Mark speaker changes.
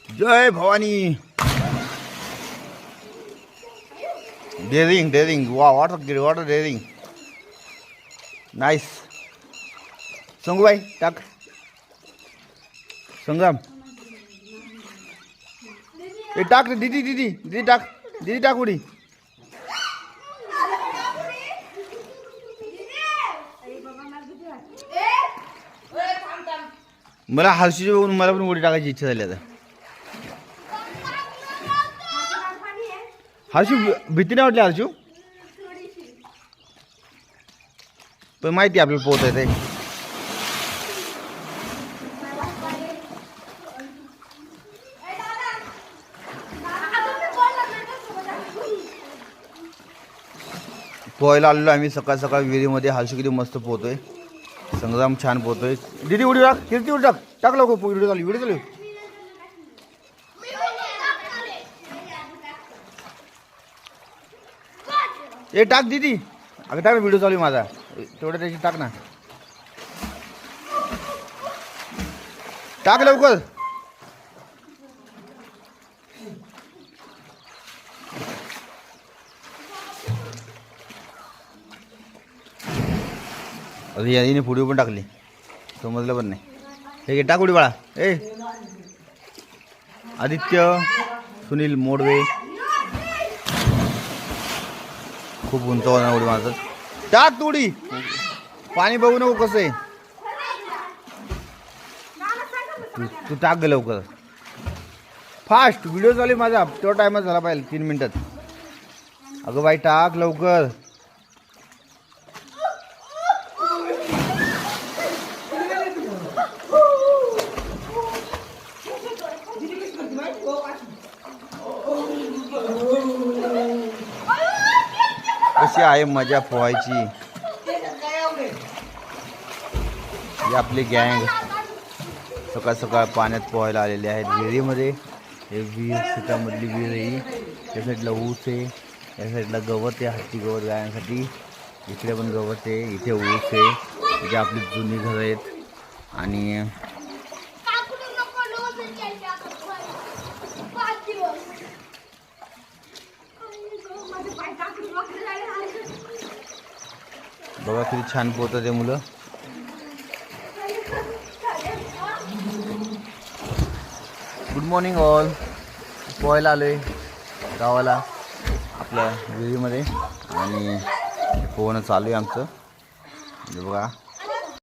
Speaker 1: जय Bhavani. Daring daring. वा water daring. Nice. Sangubai टाक. संग्राम ए टाक रे. दीदी दीदी दीदी टाक. दीदी टाक उडी. मला हर्षीची बघून मला पण उडी टाकायची इच्छा झाली आता. हर्षू भीती नाही वाटली हर्षू. पण माहिती आपल्याला पोहता येते. पोहायला आलेलो आम्ही सकाळ सकाळ विहिरीमध्ये. हर्षू किती मस्त पोहतोय. संग्राम छान पोहतोय. दीदी उडी टाक. किती उडी टाक. टाक लवकर. व्हिडिओ चालू. व्हिडिओ चालू. ए टाक दीदी. अगं टाक. व्हिडिओ चालू माझा. तेवढं त्याची टाक ना. टाक लवकर. अरे याने पुढे पण टाकली. समजलं पण नाही. हे टाक उडी बाळा. ए आदित्य सुनील मोडवे. खूप उंचावर उडी मारतात. टाक उडी. पाणी बघू नको कसं आहे. तू टाक गे लवकर. फास्ट. व्हिडिओ चालू माझा. तेवढा टायमच झाला पाहिजे 3 मिनिटात. अगं बाई टाक लवकर. कशी आहे मजा पोहायची. ही आपली गँग सकाळ सकाळ पाण्यात पोहायला आलेले आहेत विहिरीमध्ये. हे विहीर शेतामधली विहीर आहे. त्या साईडला ऊस आहे. या साईडला गवत आहे. हत्ती गवत गायसाठी. इकडे पण गवत आहे. इथे ऊस आहे. इथे आपली जुनी घरं आहेत. आणि बघा किती छान पोहतात ते मुलं. Good morning all. पोहायला आलो आहे गावाला आपल्या विहिरीमध्ये. आणि पोहणं चालू आहे आमचं. बघा